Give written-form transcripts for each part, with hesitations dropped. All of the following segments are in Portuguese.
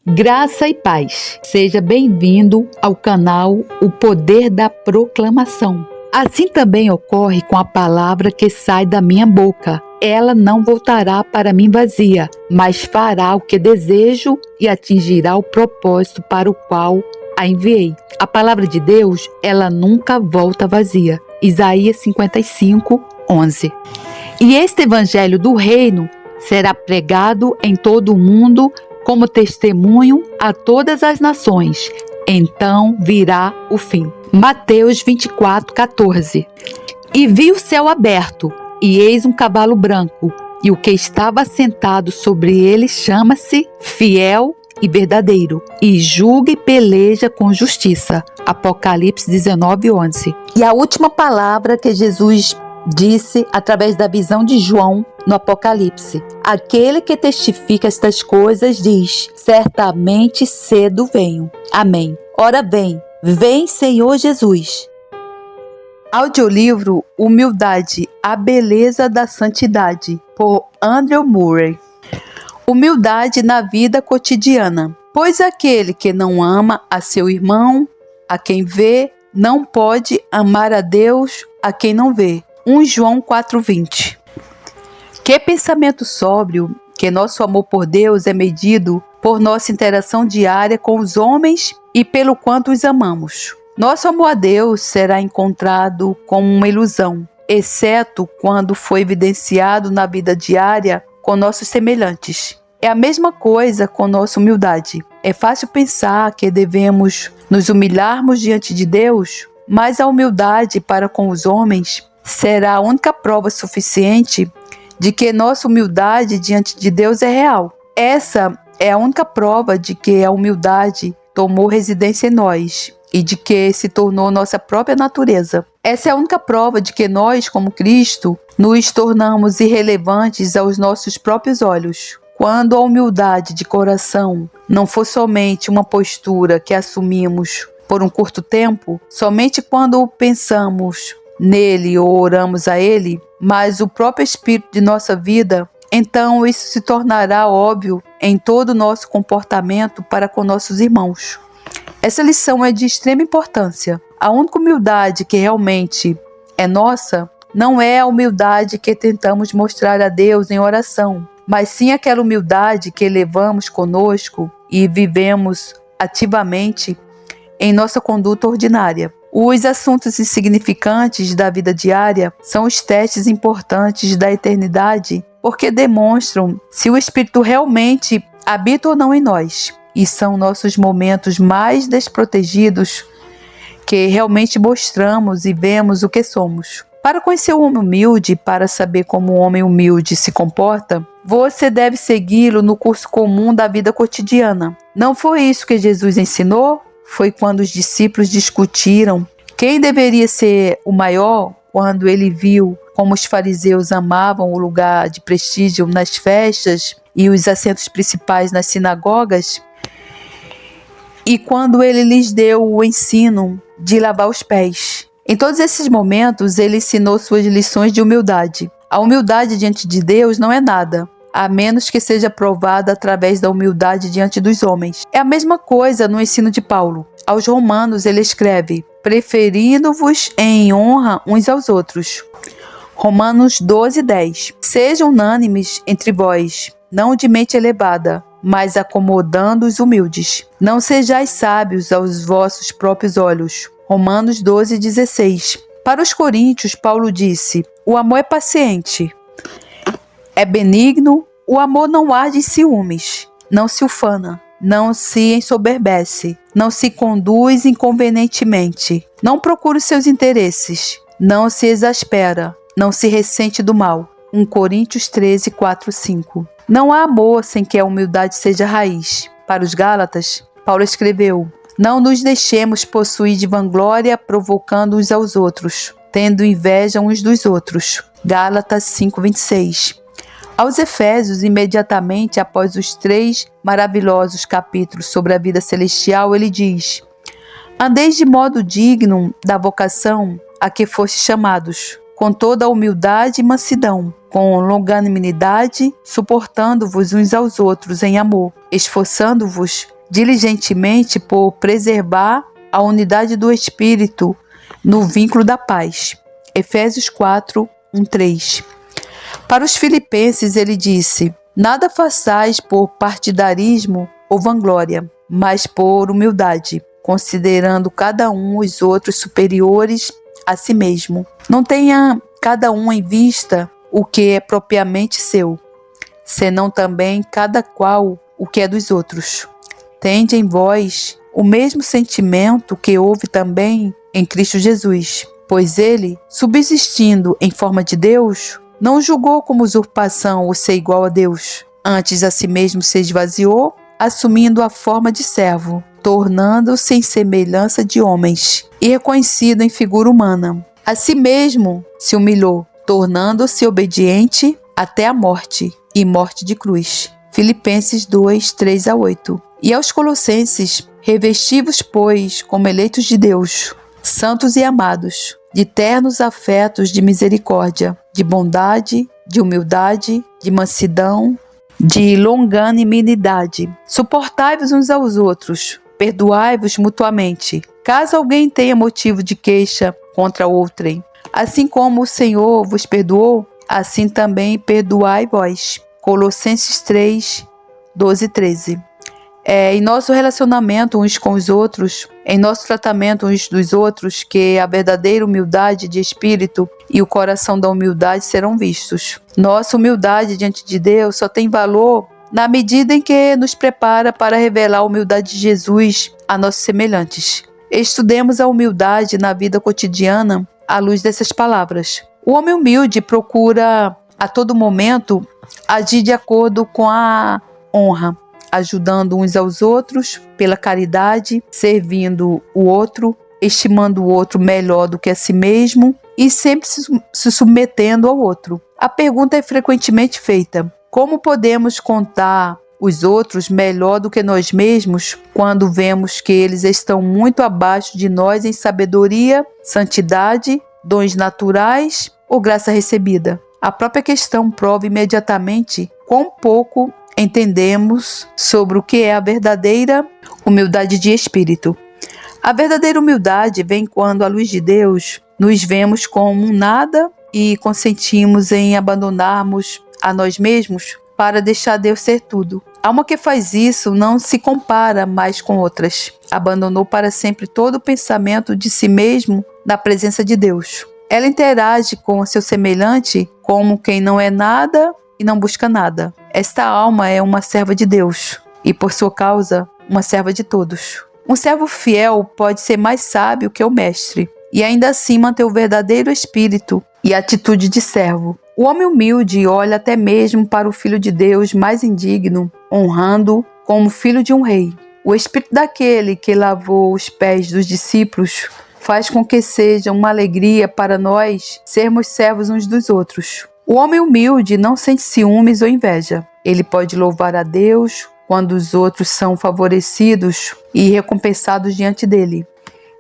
Graça e paz. Seja bem-vindo ao canal O Poder da Proclamação. Assim também ocorre com a palavra que sai da minha boca. Ela não voltará para mim vazia, mas fará o que desejo e atingirá o propósito para o qual a enviei. A palavra de Deus, ela nunca volta vazia. Isaías 55:11. E este evangelho do reino será pregado em todo o mundo como testemunho a todas as nações. Então virá o fim. Mateus 24:14. E vi o céu aberto, e eis um cavalo branco, e o que estava sentado sobre ele chama-se Fiel e Verdadeiro, e julga e peleja com justiça. Apocalipse 19:11. E a última palavra que Jesus disse através da visão de João no Apocalipse: aquele que testifica estas coisas diz: certamente cedo venho. Amém. Ora vem Senhor Jesus. Audiolivro Humildade, a beleza da santidade, por Andrew Murray. Humildade na vida cotidiana. Pois aquele que não ama a seu irmão, a quem vê, não pode amar a Deus, a quem não vê. 1 João 4:20. Que pensamento sóbrio que nosso amor por Deus é medido por nossa interação diária com os homens e pelo quanto os amamos. Nosso amor a Deus será encontrado como uma ilusão, exceto quando for evidenciado na vida diária com nossos semelhantes. É a mesma coisa com nossa humildade. É fácil pensar que devemos nos humilharmos diante de Deus, mas a humildade para com os homens será a única prova suficiente de que nossa humildade diante de Deus é real. Essa é a única prova de que a humildade tomou residência em nós e de que se tornou nossa própria natureza. Essa é a única prova de que nós, como Cristo, nos tornamos irrelevantes aos nossos próprios olhos. Quando a humildade de coração não for somente uma postura que assumimos por um curto tempo, somente quando pensamos nele ou oramos a ele, mas o próprio espírito de nossa vida, então isso se tornará óbvio em todo o nosso comportamento para com nossos irmãos. Essa lição é de extrema importância. A única humildade que realmente é nossa não é a humildade que tentamos mostrar a Deus em oração, mas sim aquela humildade que levamos conosco e vivemos ativamente em nossa conduta ordinária. Os assuntos insignificantes da vida diária são os testes importantes da eternidade, porque demonstram se o Espírito realmente habita ou não em nós. E são nossos momentos mais desprotegidos que realmente mostramos e vemos o que somos. Para conhecer o homem humilde, para saber como o homem humilde se comporta, você deve segui-lo no curso comum da vida cotidiana. Não foi isso que Jesus ensinou? Foi quando os discípulos discutiram quem deveria ser o maior, quando ele viu como os fariseus amavam o lugar de prestígio nas festas e os assentos principais nas sinagogas, e quando ele lhes deu o ensino de lavar os pés. Em todos esses momentos, ele ensinou suas lições de humildade. A humildade diante de Deus não é nada, a menos que seja provada através da humildade diante dos homens. É a mesma coisa no ensino de Paulo. Aos Romanos ele escreve: preferindo-vos em honra uns aos outros. Romanos 12:10. Sejam unânimes entre vós, não de mente elevada, mas acomodando os humildes. Não sejais sábios aos vossos próprios olhos. Romanos 12:16. Para os coríntios, Paulo disse: o amor é paciente, é benigno, o amor não arde em ciúmes, não se ufana, não se ensoberbece, não se conduz inconvenientemente, não procura os seus interesses, não se exaspera, não se ressente do mal. 1 Coríntios 13:4-5. Não há amor sem que a humildade seja raiz. Para os Gálatas, Paulo escreveu: não nos deixemos possuir de vanglória, provocando uns aos outros, tendo inveja uns dos outros. Gálatas 5:26. Aos Efésios, imediatamente após os 3 maravilhosos capítulos sobre a vida celestial, ele diz: andeis de modo digno da vocação a que fostes chamados, com toda a humildade e mansidão, com longanimidade, suportando-vos uns aos outros em amor, esforçando-vos diligentemente por preservar a unidade do Espírito no vínculo da paz. Efésios 4, 1-3. Para os filipenses ele disse: nada façais por partidarismo ou vanglória, mas por humildade, considerando cada um os outros superiores a si mesmo. Não tenha cada um em vista o que é propriamente seu, senão também cada qual o que é dos outros. Tende em vós o mesmo sentimento que houve também em Cristo Jesus, pois ele, subsistindo em forma de Deus, não julgou como usurpação o ser igual a Deus. Antes a si mesmo se esvaziou, assumindo a forma de servo, tornando-se em semelhança de homens, e reconhecido em figura humana. A si mesmo se humilhou, tornando-se obediente até a morte, e morte de cruz. Filipenses 2, 3-8. E aos Colossenses: revesti-vos, pois, como eleitos de Deus, santos e amados, de ternos afetos de misericórdia, de bondade, de humildade, de mansidão, de longanimidade. Suportai-vos uns aos outros, perdoai-vos mutuamente, caso alguém tenha motivo de queixa contra outrem. Assim como o Senhor vos perdoou, assim também perdoai vós. Colossenses 3, 12-13. Em nosso relacionamento uns com os outros, em nosso tratamento uns dos outros, que a verdadeira humildade de espírito e o coração da humildade serão vistos. Nossa humildade diante de Deus só tem valor na medida em que nos prepara para revelar a humildade de Jesus a nossos semelhantes. Estudemos a humildade na vida cotidiana à luz dessas palavras. O homem humilde procura a todo momento agir de acordo com a honra, ajudando uns aos outros pela caridade, servindo o outro, estimando o outro melhor do que a si mesmo e sempre se submetendo ao outro. A pergunta é frequentemente feita: como podemos contar os outros melhor do que nós mesmos quando vemos que eles estão muito abaixo de nós em sabedoria, santidade, dons naturais ou graça recebida? A própria questão prova imediatamente quão pouco entendemos sobre o que é a verdadeira humildade de espírito. A verdadeira humildade vem quando, à luz de Deus, nos vemos como um nada e consentimos em abandonarmos a nós mesmos para deixar Deus ser tudo. A alma que faz isso não se compara mais com outras. Abandonou para sempre todo o pensamento de si mesmo na presença de Deus. Ela interage com seu semelhante como quem não é nada e não busca nada. Esta alma é uma serva de Deus e, por sua causa, uma serva de todos. Um servo fiel pode ser mais sábio que o mestre e ainda assim manter o verdadeiro espírito e atitude de servo. O homem humilde olha até mesmo para o Filho de Deus mais indigno, honrando-o como filho de um rei. O espírito daquele que lavou os pés dos discípulos faz com que seja uma alegria para nós sermos servos uns dos outros. O homem humilde não sente ciúmes ou inveja. Ele pode louvar a Deus quando os outros são favorecidos e recompensados diante dele.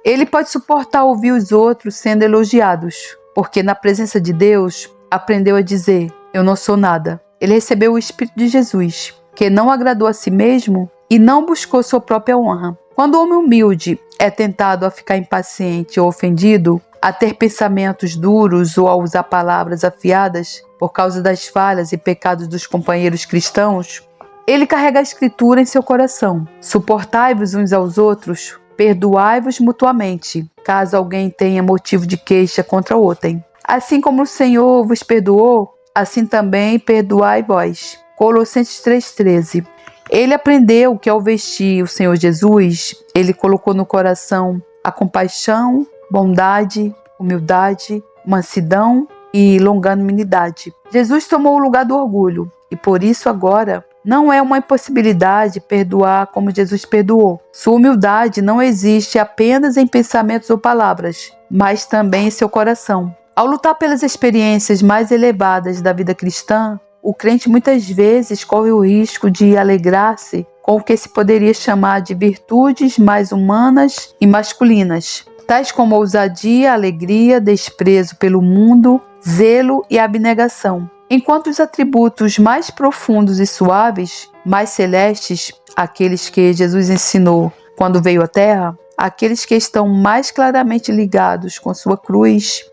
Ele pode suportar ouvir os outros sendo elogiados, porque na presença de Deus aprendeu a dizer: eu não sou nada. Ele recebeu o Espírito de Jesus, que não agradou a si mesmo e não buscou sua própria honra. Quando o homem humilde é tentado a ficar impaciente ou ofendido, a ter pensamentos duros ou a usar palavras afiadas por causa das falhas e pecados dos companheiros cristãos, ele carrega a Escritura em seu coração. Suportai-vos uns aos outros, perdoai-vos mutuamente, caso alguém tenha motivo de queixa contra outrem. Assim como o Senhor vos perdoou, assim também perdoai vós. Colossenses 3,13. Ele aprendeu que ao vestir o Senhor Jesus, ele colocou no coração a compaixão, bondade, humildade, mansidão e longanimidade. Jesus tomou o lugar do orgulho e por isso agora não é uma impossibilidade perdoar como Jesus perdoou. Sua humildade não existe apenas em pensamentos ou palavras, mas também em seu coração. Ao lutar pelas experiências mais elevadas da vida cristã, o crente muitas vezes corre o risco de alegrar-se com o que se poderia chamar de virtudes mais humanas e masculinas, tais como ousadia, alegria, desprezo pelo mundo, zelo e abnegação. Enquanto os atributos mais profundos e suaves mais celestes, aqueles que Jesus ensinou quando veio à Terra, aqueles que estão mais claramente ligados com sua cruz,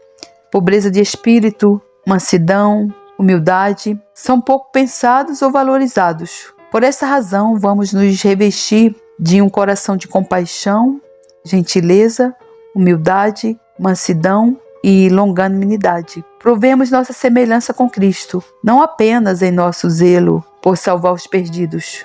pobreza de espírito, mansidão, humildade, são pouco pensados ou valorizados. Por essa razão, vamos nos revestir de um coração de compaixão, gentileza, humildade, mansidão e longanimidade. Provemos nossa semelhança com Cristo, não apenas em nosso zelo por salvar os perdidos,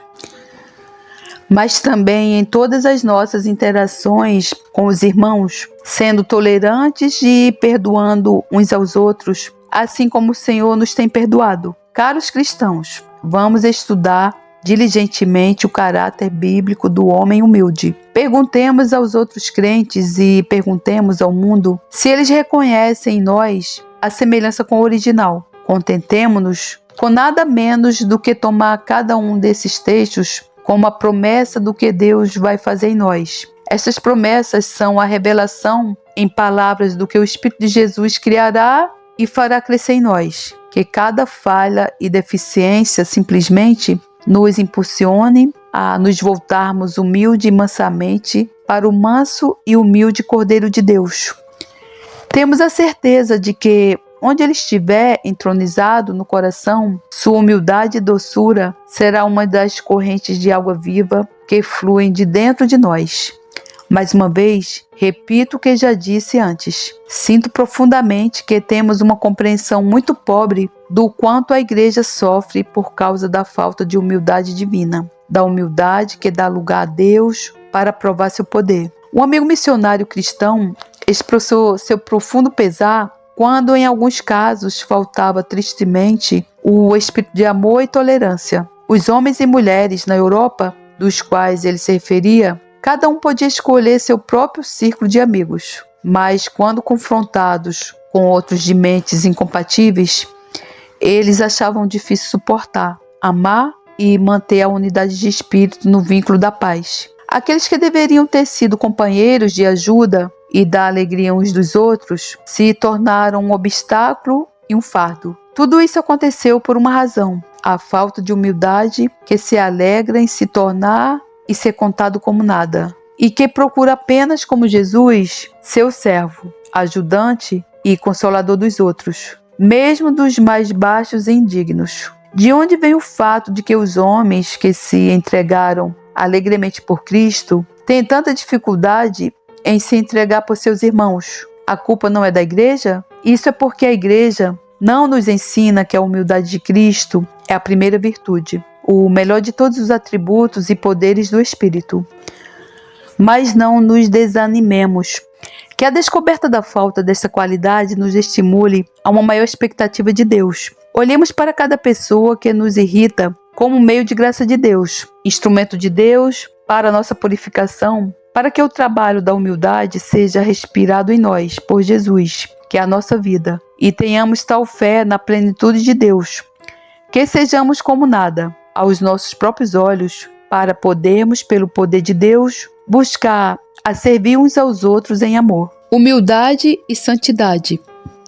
mas também em todas as nossas interações com os irmãos, sendo tolerantes e perdoando uns aos outros, assim como o Senhor nos tem perdoado. Caros cristãos, vamos estudar diligentemente o caráter bíblico do homem humilde. Perguntemos aos outros crentes e perguntemos ao mundo se eles reconhecem em nós a semelhança com o original. Contentemo-nos com nada menos do que tomar cada um desses textos como a promessa do que Deus vai fazer em nós. Essas promessas são a revelação em palavras do que o Espírito de Jesus criará e fará crescer em nós. Que cada falha e deficiência simplesmente nos impulsione a nos voltarmos humilde e mansamente para o manso e humilde Cordeiro de Deus. Temos a certeza de que, onde ele estiver entronizado no coração, sua humildade e doçura será uma das correntes de água viva que fluem de dentro de nós. Mais uma vez, repito o que já disse antes. Sinto profundamente que temos uma compreensão muito pobre do quanto a igreja sofre por causa da falta de humildade divina, da humildade que dá lugar a Deus para provar seu poder. Um amigo missionário cristão expressou seu profundo pesar quando, em alguns casos, faltava tristemente o espírito de amor e tolerância. Os homens e mulheres na Europa, dos quais ele se referia, cada um podia escolher seu próprio círculo de amigos, mas quando confrontados com outros de mentes incompatíveis, eles achavam difícil suportar, amar e manter a unidade de espírito no vínculo da paz. Aqueles que deveriam ter sido companheiros de ajuda e da alegria uns dos outros se tornaram um obstáculo e um fardo. Tudo isso aconteceu por uma razão: a falta de humildade que se alegra em se tornar e ser contado como nada, e que procura apenas como Jesus, seu servo, ajudante e consolador dos outros, mesmo dos mais baixos e indignos. De onde vem o fato de que os homens que se entregaram alegremente por Cristo têm tanta dificuldade em se entregar por seus irmãos? A culpa não é da igreja? Isso é porque a igreja não nos ensina que a humildade de Cristo é a primeira virtude, o melhor de todos os atributos e poderes do Espírito. Mas não nos desanimemos. Que a descoberta da falta dessa qualidade nos estimule a uma maior expectativa de Deus. Olhemos para cada pessoa que nos irrita como meio de graça de Deus, instrumento de Deus para a nossa purificação, para que o trabalho da humildade seja respirado em nós por Jesus, que é a nossa vida, e tenhamos tal fé na plenitude de Deus, que sejamos como nada aos nossos próprios olhos, para podermos, pelo poder de Deus, buscar a servir uns aos outros em amor. Humildade e santidade.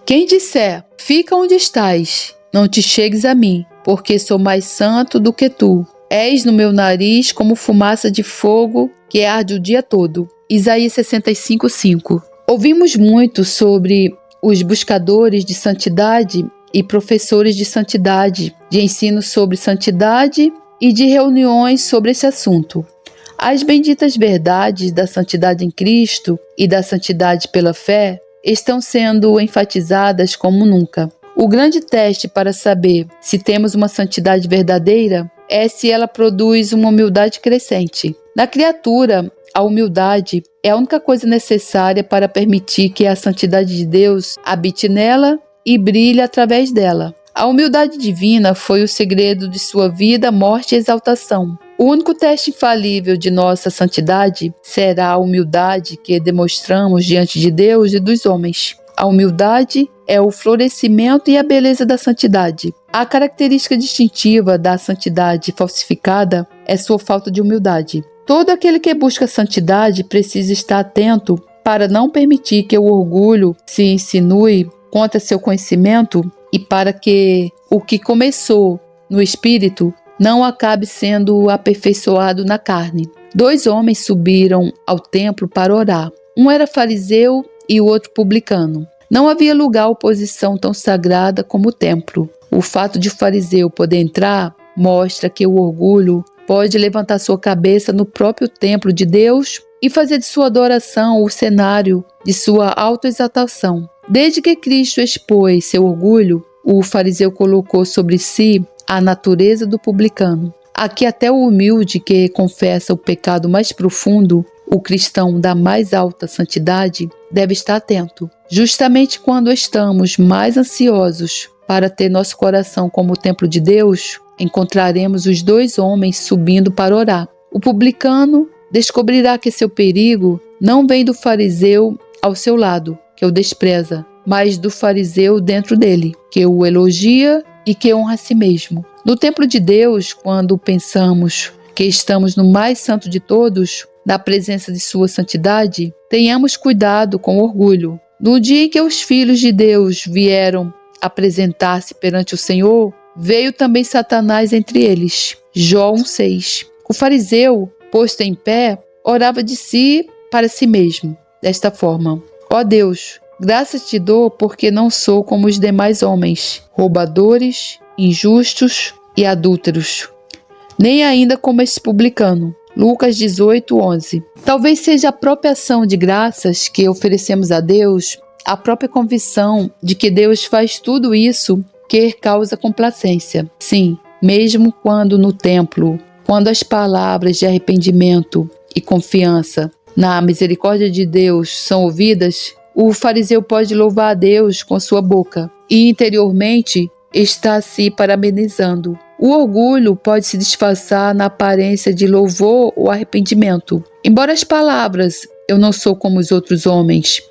Quem disser, fica onde estás, não te chegues a mim, porque sou mais santo do que tu. És no meu nariz como fumaça de fogo que arde o dia todo. Isaías 65:5. Ouvimos muito sobre os buscadores de santidade e professores de santidade, de ensino sobre santidade e de reuniões sobre esse assunto. As benditas verdades da santidade em Cristo e da santidade pela fé estão sendo enfatizadas como nunca. O grande teste para saber se temos uma santidade verdadeira é se ela produz uma humildade crescente. Na criatura, a humildade é a única coisa necessária para permitir que a santidade de Deus habite nela e brilhe através dela. A humildade divina foi o segredo de sua vida, morte e exaltação. O único teste infalível de nossa santidade será a humildade que demonstramos diante de Deus e dos homens. A humildade é o florescimento e a beleza da santidade. A característica distintiva da santidade falsificada é sua falta de humildade. Todo aquele que busca santidade precisa estar atento para não permitir que o orgulho se insinue contra seu conhecimento e para que o que começou no espírito não acabe sendo aperfeiçoado na carne. 2 homens subiram ao templo para orar. Um era fariseu e o outro publicano. Não havia lugar ou posição tão sagrada como o templo. O fato de o fariseu poder entrar mostra que o orgulho pode levantar sua cabeça no próprio templo de Deus e fazer de sua adoração o cenário de sua autoexaltação. Desde que Cristo expôs seu orgulho, o fariseu colocou sobre si a natureza do publicano. Aqui até o humilde que confessa o pecado mais profundo, o cristão da mais alta santidade, deve estar atento. Justamente quando estamos mais ansiosos para ter nosso coração como o templo de Deus, encontraremos os 2 homens subindo para orar. O publicano descobrirá que seu perigo não vem do fariseu ao seu lado, que o despreza, mas do fariseu dentro dele, que o elogia e que honra a si mesmo. No templo de Deus, quando pensamos que estamos no mais santo de todos, na presença de sua santidade, tenhamos cuidado com o orgulho. No dia em que os filhos de Deus vieram apresentar-se perante o Senhor, veio também Satanás entre eles. Jó 1,6. O fariseu, posto em pé, orava de si para si mesmo, desta forma: ó Deus, graças te dou porque não sou como os demais homens, roubadores, injustos e adúlteros, nem ainda como esse publicano. Lucas 18:11. Talvez seja a própria ação de graças que oferecemos a Deus, a própria convicção de que Deus faz tudo isso que causa complacência. Sim, mesmo quando no templo, quando as palavras de arrependimento e confiança na misericórdia de Deus são ouvidas, o fariseu pode louvar a Deus com sua boca e interiormente está se parabenizando. O orgulho pode se disfarçar na aparência de louvor ou arrependimento. Embora as palavras "eu não sou como os outros homens"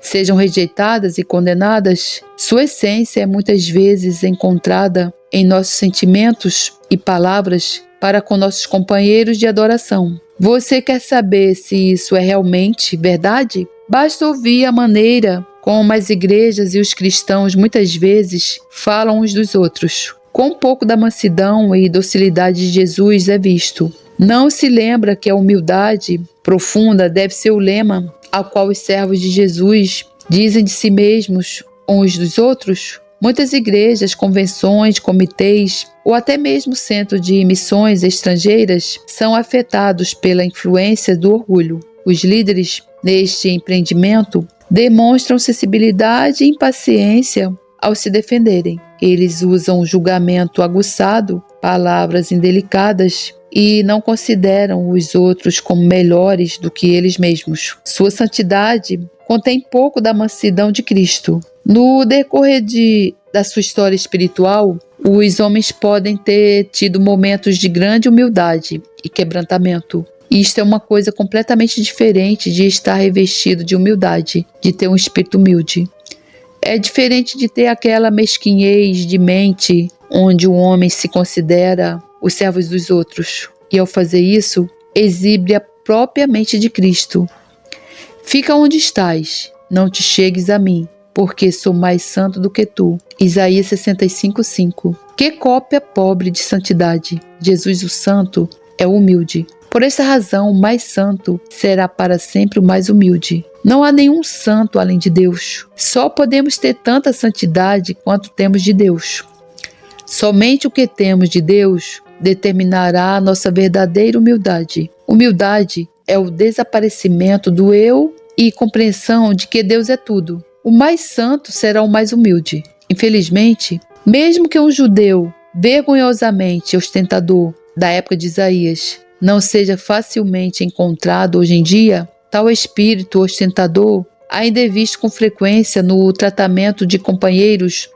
sejam rejeitadas e condenadas, sua essência é muitas vezes encontrada em nossos sentimentos e palavras para com nossos companheiros de adoração. Você quer saber se isso é realmente verdade? Basta ouvir a maneira como as igrejas e os cristãos muitas vezes falam uns dos outros. Quão pouco da mansidão e docilidade de Jesus é visto. Não se lembra que a humildade profunda deve ser o lema ao qual os servos de Jesus dizem de si mesmos uns dos outros? Muitas igrejas, convenções, comitês ou até mesmo centro de missões estrangeiras são afetados pela influência do orgulho. Os líderes neste empreendimento demonstram sensibilidade e impaciência ao se defenderem. Eles usam julgamento aguçado, palavras indelicadas e não consideram os outros como melhores do que eles mesmos. Sua santidade contém pouco da mansidão de Cristo. No decorrer da sua história espiritual, os homens podem ter tido momentos de grande humildade e quebrantamento. Isto é uma coisa completamente diferente de estar revestido de humildade, de ter um espírito humilde. É diferente de ter aquela mesquinhez de mente onde o homem se considera os servos dos outros e, ao fazer isso, exibe a própria mente de Cristo. Fica onde estás, não te chegues a mim, porque sou mais santo do que tu. Isaías 65:5. Que cópia pobre de santidade! Jesus o Santo é o humilde. Por essa razão, o mais santo será para sempre o mais humilde. Não há nenhum santo além de Deus. Só podemos ter tanta santidade quanto temos de Deus. Somente o que temos de Deus determinará a nossa verdadeira humildade. Humildade é o desaparecimento do eu e compreensão de que Deus é tudo. O mais santo será o mais humilde. Infelizmente, mesmo que um judeu vergonhosamente ostentador da época de Isaías não seja facilmente encontrado hoje em dia, tal espírito ostentador ainda é visto com frequência no tratamento de companheiros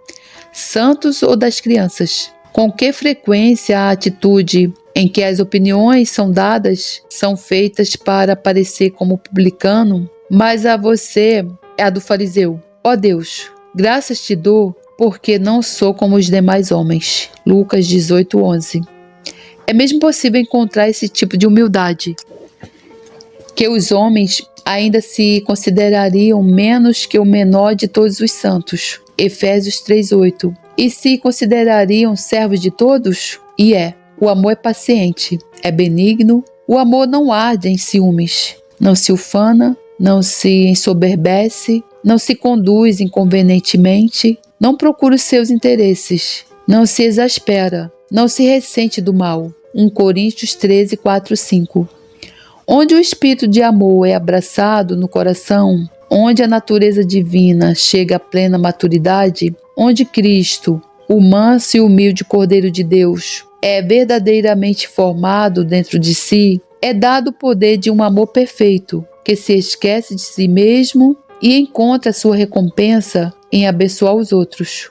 santos ou das crianças. Com que frequência a atitude em que as opiniões são dadas são feitas para parecer como publicano, mas a você é a do fariseu. Ó Deus, graças te dou porque não sou como os demais homens. Lucas 18:11. É mesmo possível encontrar esse tipo de humildade, que os homens ainda se considerariam menos que o menor de todos os santos. Efésios 3:8. E se considerariam servos de todos? E O amor é paciente, é benigno. O amor não arde em ciúmes, não se ufana, não se ensoberbece, não se conduz inconvenientemente, não procura os seus interesses, não se exaspera, não se ressente do mal. 1 Coríntios 13, 4, 5. Onde o espírito de amor é abraçado no coração, onde a natureza divina chega à plena maturidade, onde Cristo, o manso e humilde Cordeiro de Deus, é verdadeiramente formado dentro de si, é dado o poder de um amor perfeito, que se esquece de si mesmo e encontra sua recompensa em abençoar os outros.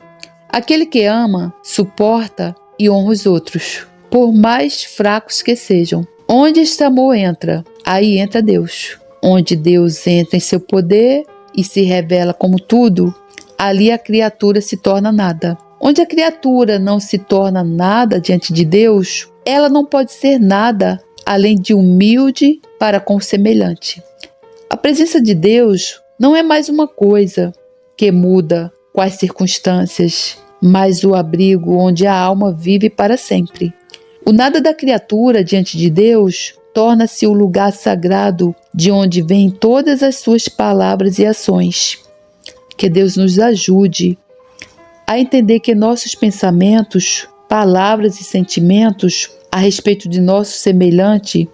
Aquele que ama, suporta e honra os outros, por mais fracos que sejam. Onde este amor entra, aí entra Deus. Onde Deus entra em seu poder e se revela como tudo, ali a criatura se torna nada. Onde a criatura não se torna nada diante de Deus, ela não pode ser nada além de humilde para com o semelhante. A presença de Deus não é mais uma coisa que muda com as circunstâncias, mas o abrigo onde a alma vive para sempre. O nada da criatura diante de Deus torna-se o lugar sagrado de onde vêm todas as suas palavras e ações. Que Deus nos ajude a entender que nossos pensamentos, palavras e sentimentos a respeito de nosso semelhante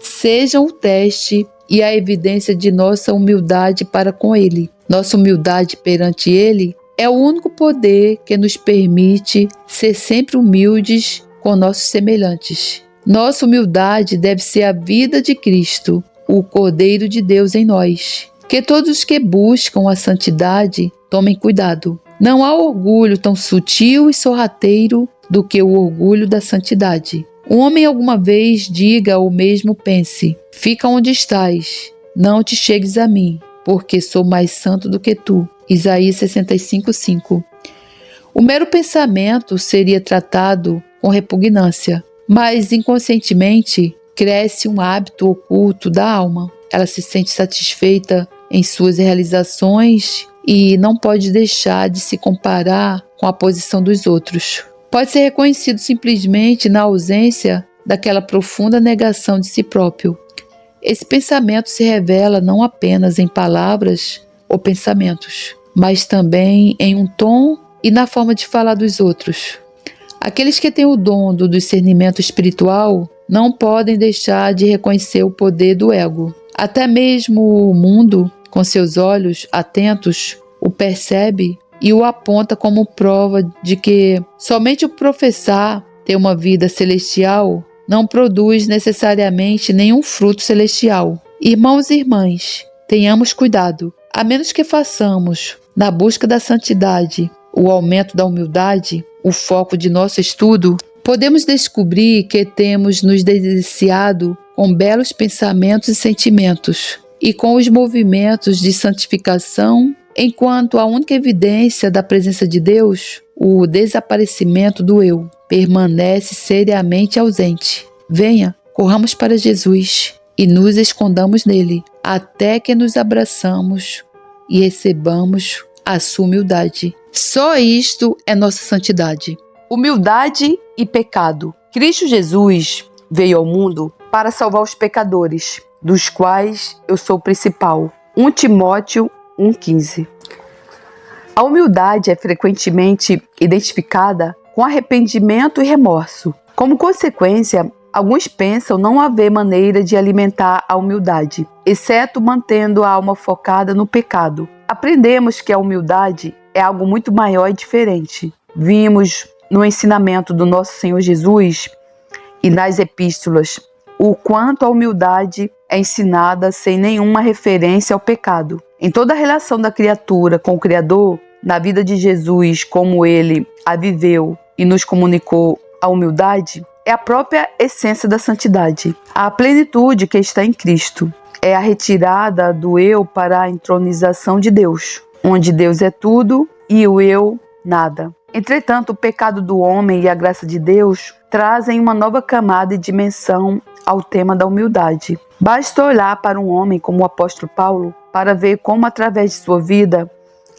sejam o teste e a evidência de nossa humildade para com Ele. Nossa humildade perante Ele é o único poder que nos permite ser sempre humildes com nossos semelhantes. Nossa humildade deve ser a vida de Cristo, o Cordeiro de Deus em nós. Que todos os que buscam a santidade tomem cuidado. Não há orgulho tão sutil e sorrateiro do que o orgulho da santidade. Um homem alguma vez diga ou mesmo pense: fica onde estás, não te chegues a mim, porque sou mais santo do que tu. Isaías 65:5. O mero pensamento seria tratado com repugnância, mas inconscientemente cresce um hábito oculto da alma. Ela se sente satisfeita em suas realizações e não pode deixar de se comparar com a posição dos outros. Pode ser reconhecido simplesmente na ausência daquela profunda negação de si próprio. Esse pensamento se revela não apenas em palavras ou pensamentos, mas também em um tom e na forma de falar dos outros. Aqueles que têm o dom do discernimento espiritual não podem deixar de reconhecer o poder do ego. Até mesmo o mundo, com seus olhos atentos, o percebe e o aponta como prova de que somente o professar ter uma vida celestial não produz necessariamente nenhum fruto celestial. Irmãos e irmãs, tenhamos cuidado. A menos que façamos, na busca da santidade, o aumento da humildade, o foco de nosso estudo, podemos descobrir que temos nos deliciado com belos pensamentos e sentimentos e com os movimentos de santificação, enquanto a única evidência da presença de Deus, o desaparecimento do eu, permanece seriamente ausente. Venha, corramos para Jesus e nos escondamos nele, até que nos abraçamos e recebamos a sua humildade. Só isto é nossa santidade. Humildade e pecado. Cristo Jesus veio ao mundo para salvar os pecadores, dos quais eu sou o principal. 1 Timóteo 1,15. A humildade é frequentemente identificada com arrependimento e remorso. Como consequência, alguns pensam não haver maneira de alimentar a humildade, exceto mantendo a alma focada no pecado. Aprendemos que a humildade é algo muito maior e diferente. Vimos no ensinamento do nosso Senhor Jesus e nas epístolas o quanto a humildade é ensinada sem nenhuma referência ao pecado. Em toda a relação da criatura com o Criador, na vida de Jesus, como ele a viveu e nos comunicou a humildade, é a própria essência da santidade. A plenitude que está em Cristo é a retirada do eu para a entronização de Deus, onde Deus é tudo e o eu nada. Entretanto, o pecado do homem e a graça de Deus trazem uma nova camada e dimensão ao tema da humildade. Basta olhar para um homem como o apóstolo Paulo para ver como, através de sua vida,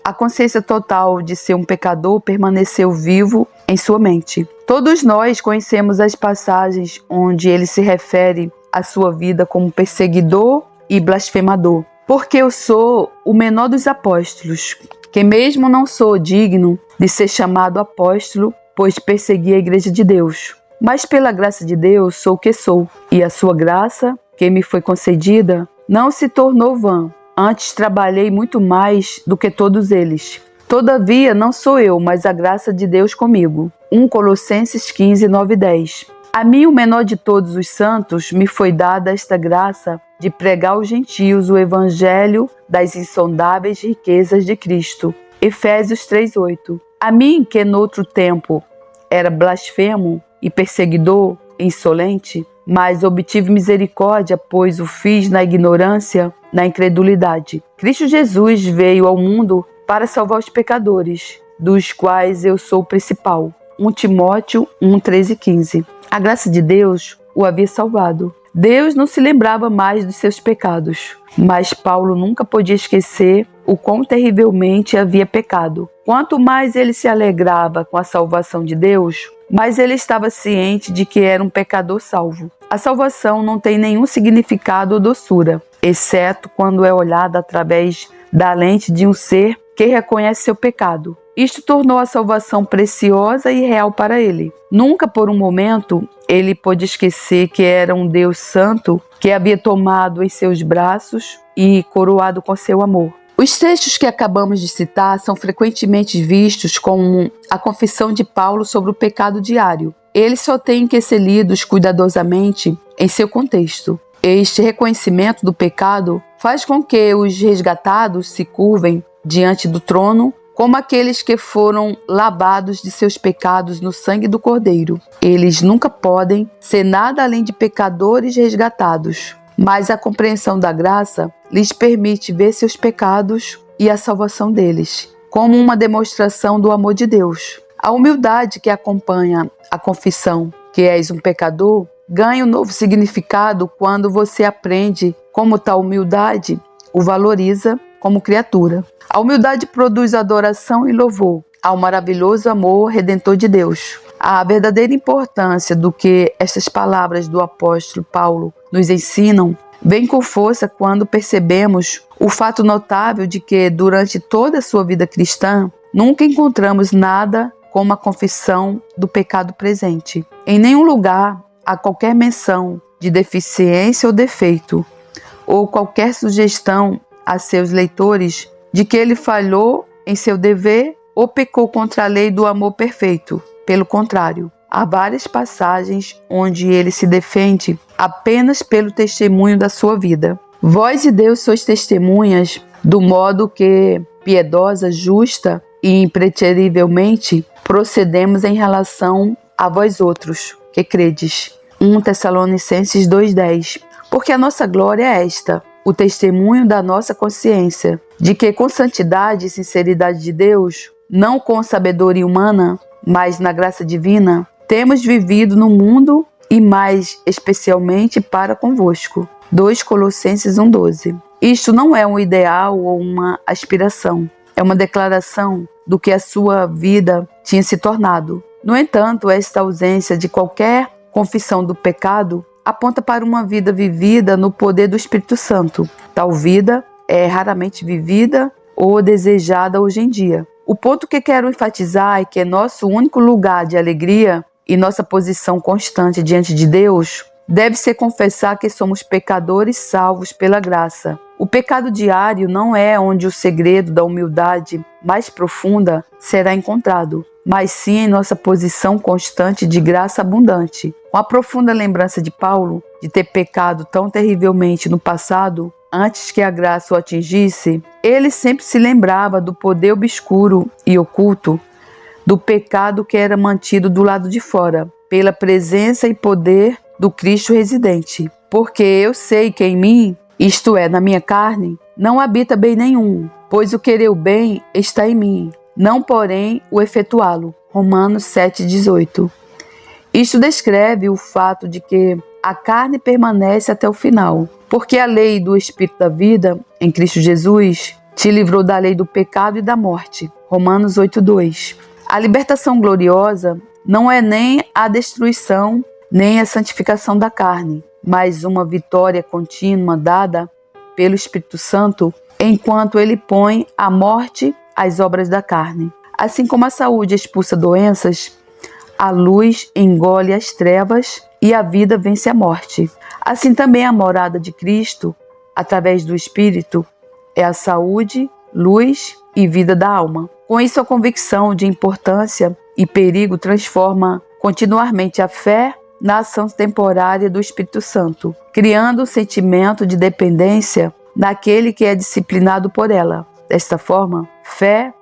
a consciência total de ser um pecador permaneceu vivo em sua mente. Todos nós conhecemos as passagens onde ele se refere à sua vida como perseguidor e blasfemador. Porque eu sou o menor dos apóstolos, que mesmo não sou digno de ser chamado apóstolo, pois persegui a igreja de Deus. Mas pela graça de Deus sou o que sou, e a sua graça, que me foi concedida, não se tornou vã. Antes trabalhei muito mais do que todos eles. Todavia não sou eu, mas a graça de Deus comigo. 1 Colossenses 15, 9 e 10. A mim, o menor de todos os santos, me foi dada esta graça de pregar aos gentios o evangelho das insondáveis riquezas de Cristo. Efésios 3:8. A mim, que noutro tempo era blasfemo e perseguidor, insolente, mas obtive misericórdia, pois o fiz na ignorância, na incredulidade. Cristo Jesus veio ao mundo para salvar os pecadores, dos quais eu sou o principal. 1 Timóteo 1, 13 e 15. A graça de Deus o havia salvado. Deus não se lembrava mais dos seus pecados, mas Paulo nunca podia esquecer o quão terrivelmente havia pecado. Quanto mais ele se alegrava com a salvação de Deus, mais ele estava ciente de que era um pecador salvo. A salvação não tem nenhum significado ou doçura, exceto quando é olhada através da lente de um ser que reconhece seu pecado. Isto tornou a salvação preciosa e real para ele. Nunca por um momento ele pôde esquecer que era um Deus santo que havia tomado em seus braços e coroado com seu amor. Os textos que acabamos de citar são frequentemente vistos como a confissão de Paulo sobre o pecado diário. Eles só têm que ser lidos cuidadosamente em seu contexto. Este reconhecimento do pecado faz com que os resgatados se curvem diante do trono como aqueles que foram lavados de seus pecados no sangue do Cordeiro. Eles nunca podem ser nada além de pecadores resgatados, mas a compreensão da graça lhes permite ver seus pecados e a salvação deles, como uma demonstração do amor de Deus. A humildade que acompanha a confissão, que és um pecador, ganha um novo significado quando você aprende como tal humildade o valoriza como criatura. A humildade produz adoração e louvor ao maravilhoso amor redentor de Deus. A verdadeira importância do que estas palavras do apóstolo Paulo nos ensinam vem com força quando percebemos o fato notável de que, durante toda a sua vida cristã, nunca encontramos nada como a confissão do pecado presente. Em nenhum lugar há qualquer menção de deficiência ou defeito, ou qualquer sugestão a seus leitores de que ele falhou em seu dever ou pecou contra a lei do amor perfeito. Pelo contrário, há várias passagens onde ele se defende apenas pelo testemunho da sua vida. Vós e Deus sois testemunhas do modo que, piedosa, justa e impreterivelmente, procedemos em relação a vós outros, que credes. 1 Tessalonicenses 2,10. Porque a nossa glória é esta, o testemunho da nossa consciência, de que com santidade e sinceridade de Deus, não com sabedoria humana, mas na graça divina, temos vivido no mundo e mais especialmente para convosco. 2 Colossenses 1,12. Isto não é um ideal ou uma aspiração, é uma declaração do que a sua vida tinha se tornado. No entanto, esta ausência de qualquer confissão do pecado aponta para uma vida vivida no poder do Espírito Santo. Tal vida é raramente vivida ou desejada hoje em dia. O ponto que quero enfatizar é que nosso único lugar de alegria e nossa posição constante diante de Deus deve ser confessar que somos pecadores salvos pela graça. O pecado diário não é onde o segredo da humildade mais profunda será encontrado, mas sim em nossa posição constante de graça abundante. Com a profunda lembrança de Paulo de ter pecado tão terrivelmente no passado, antes que a graça o atingisse, ele sempre se lembrava do poder obscuro e oculto do pecado que era mantido do lado de fora, pela presença e poder do Cristo residente. Porque eu sei que em mim, isto é, na minha carne, não habita bem nenhum, pois o querer o bem está em mim, não porém o efetuá-lo. Romanos 7,18. Isto descreve o fato de que a carne permanece até o final, porque a lei do Espírito da vida, em Cristo Jesus, te livrou da lei do pecado e da morte. Romanos 8,2. A libertação gloriosa não é nem a destruição, nem a santificação da carne, mas uma vitória contínua dada pelo Espírito Santo, enquanto ele põe à morte as obras da carne. Assim como a saúde expulsa doenças, a luz engole as trevas e a vida vence a morte. Assim também a morada de Cristo, através do Espírito, é a saúde, luz e vida da alma. Com isso, a convicção de importância e perigo transforma continuamente a fé na ação temporária do Espírito Santo, criando um sentimento de dependência naquele que é disciplinado por ela. Desta forma, fé,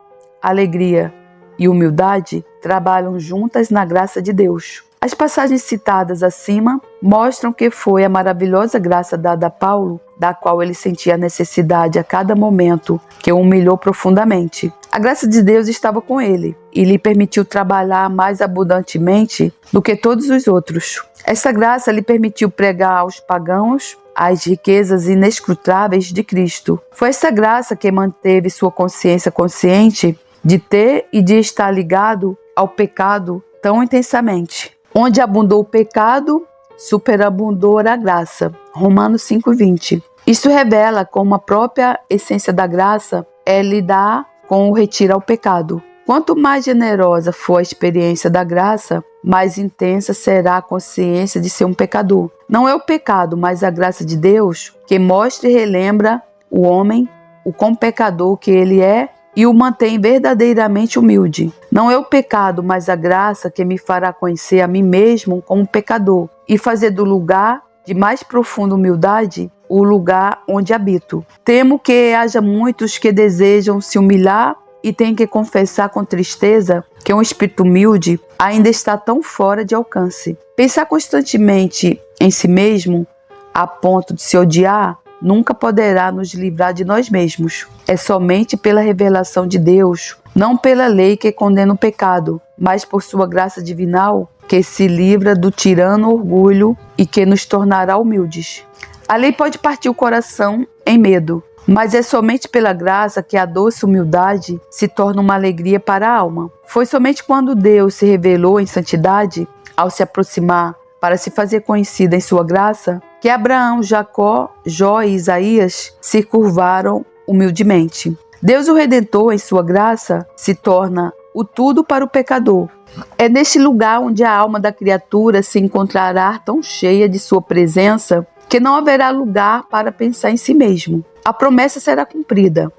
alegria e humildade trabalham juntas na graça de Deus. As passagens citadas acima mostram que foi a maravilhosa graça dada a Paulo, da qual ele sentia a necessidade a cada momento, que o humilhou profundamente. A graça de Deus estava com ele e lhe permitiu trabalhar mais abundantemente do que todos os outros. Essa graça lhe permitiu pregar aos pagãos as riquezas inescrutáveis de Cristo. Foi essa graça que manteve sua consciência consciente de ter e de estar ligado ao pecado tão intensamente. Onde abundou o pecado, superabundou a graça. Romanos 5:20. Isso revela como a própria essência da graça é lidar com o retiro ao pecado. Quanto mais generosa for a experiência da graça, mais intensa será a consciência de ser um pecador. Não é o pecado, mas a graça de Deus que mostra e relembra o homem, o quão pecador que ele é, e o mantém verdadeiramente humilde. Não é o pecado, mas a graça que me fará conhecer a mim mesmo como pecador e fazer do lugar de mais profunda humildade o lugar onde habito. Temo que haja muitos que desejam se humilhar e têm que confessar com tristeza que um espírito humilde ainda está tão fora de alcance. Pensar constantemente em si mesmo, a ponto de se odiar, nunca poderá nos livrar de nós mesmos. É somente pela revelação de Deus, não pela lei que condena o pecado, mas por sua graça divinal, que se livra do tirano orgulho e que nos tornará humildes. A lei pode partir o coração em medo, mas é somente pela graça que a doce humildade se torna uma alegria para a alma. Foi somente quando Deus se revelou em santidade, ao se aproximar para se fazer conhecida em sua graça, que Abraão, Jacó, Jó e Isaías se curvaram humildemente. Deus, o Redentor, em sua graça, se torna o tudo para o pecador. É neste lugar onde a alma da criatura se encontrará tão cheia de sua presença que não haverá lugar para pensar em si mesmo. A promessa será cumprida.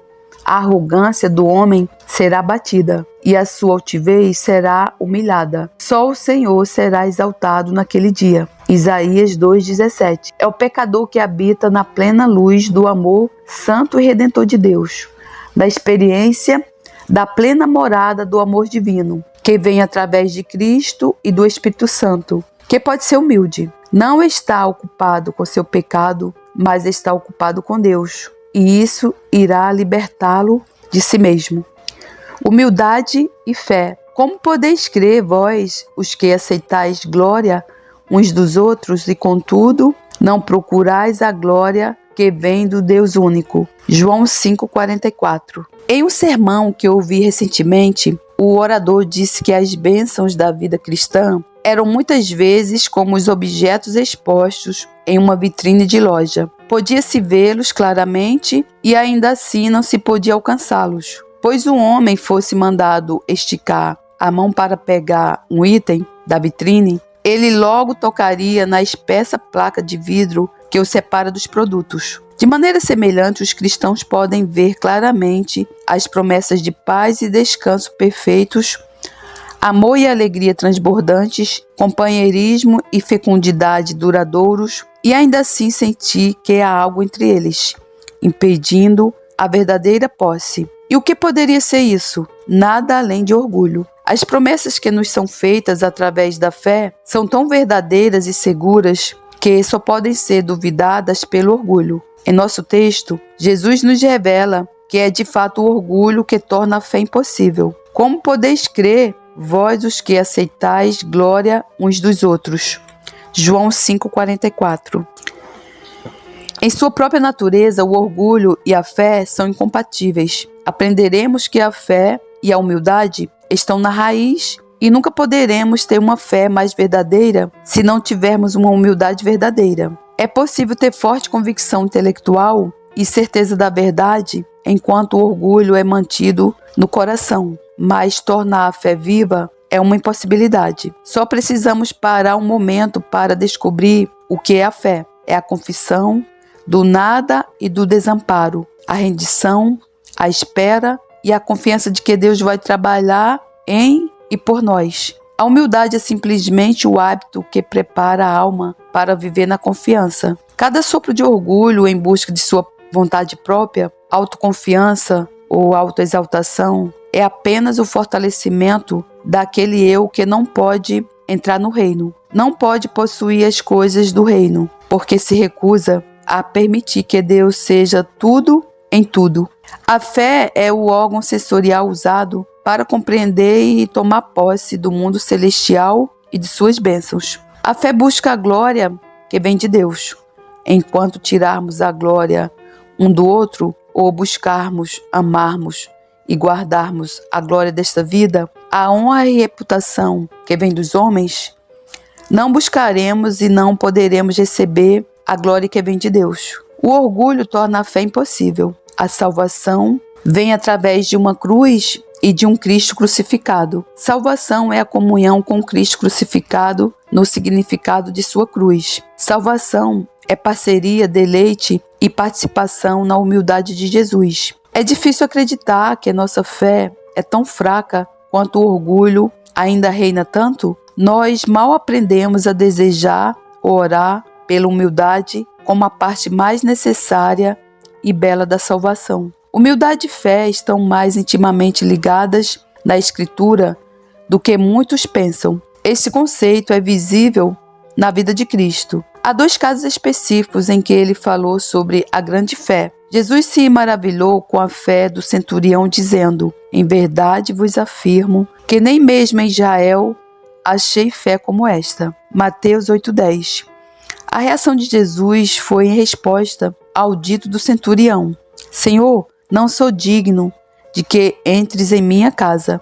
A arrogância do homem será abatida e a sua altivez será humilhada. Só o Senhor será exaltado naquele dia. Isaías 2,17. É o pecador que habita na plena luz do amor santo e redentor de Deus, da experiência da plena morada do amor divino, que vem através de Cristo e do Espírito Santo, que pode ser humilde. Não está ocupado com seu pecado, mas está ocupado com Deus. E isso irá libertá-lo de si mesmo. Humildade e fé. Como podeis crer, vós, os que aceitais glória uns dos outros, e contudo não procurais a glória que vem do Deus único? João 5,44. Em um sermão que ouvi recentemente, o orador disse que as bênçãos da vida cristã eram muitas vezes como os objetos expostos em uma vitrine de loja. Podia-se vê-los claramente e ainda assim não se podia alcançá-los. Pois o homem fosse mandado esticar a mão para pegar um item da vitrine, ele logo tocaria na espessa placa de vidro que o separa dos produtos. De maneira semelhante, os cristãos podem ver claramente as promessas de paz e descanso perfeitos, amor e alegria transbordantes, companheirismo e fecundidade duradouros, e ainda assim sentir que há algo entre eles, impedindo a verdadeira posse. E o que poderia ser isso? Nada além de orgulho. As promessas que nos são feitas através da fé são tão verdadeiras e seguras que só podem ser duvidadas pelo orgulho. Em nosso texto, Jesus nos revela que é de fato o orgulho que torna a fé impossível. Como podeis crer, vós os que aceitais glória uns dos outros? João 5,44. Em sua própria natureza, o orgulho e a fé são incompatíveis. Aprenderemos que a fé e a humildade estão na raiz e nunca poderemos ter uma fé mais verdadeira se não tivermos uma humildade verdadeira. É possível ter forte convicção intelectual e certeza da verdade enquanto o orgulho é mantido no coração, mas tornar a fé viva é uma impossibilidade. Só precisamos parar um momento para descobrir o que é a fé. É a confissão do nada e do desamparo, a rendição, a espera e a confiança de que Deus vai trabalhar em e por nós. A humildade é simplesmente o hábito que prepara a alma para viver na confiança. Cada sopro de orgulho em busca de sua vontade própria, autoconfiança ou autoexaltação é apenas o fortalecimento daquele eu que não pode entrar no reino, não pode possuir as coisas do reino, porque se recusa a permitir que Deus seja tudo em tudo. A fé é o órgão sensorial usado para compreender e tomar posse do mundo celestial e de suas bênçãos. A fé busca a glória que vem de Deus. Enquanto tirarmos a glória um do outro, ou buscarmos, amarmos e guardarmos a glória desta vida, a honra e reputação que vem dos homens, não buscaremos e não poderemos receber a glória que vem de Deus. O orgulho torna a fé impossível. A salvação vem através de uma cruz e de um Cristo crucificado. Salvação é a comunhão com Cristo crucificado no significado de sua cruz. Salvação é parceria, deleite e participação na humildade de Jesus. É difícil acreditar que nossa fé é tão fraca quanto o orgulho ainda reina tanto. Nós mal aprendemos a desejar orar pela humildade como a parte mais necessária e bela da salvação. Humildade e fé estão mais intimamente ligadas na Escritura do que muitos pensam. Esse conceito é visível na vida de Cristo. Há 2 casos específicos em que ele falou sobre a grande fé. Jesus se maravilhou com a fé do centurião, dizendo: "Em verdade vos afirmo que nem mesmo em Israel achei fé como esta." Mateus 8:10. A reação de Jesus foi em resposta ao dito do centurião: "Senhor, não sou digno de que entres em minha casa."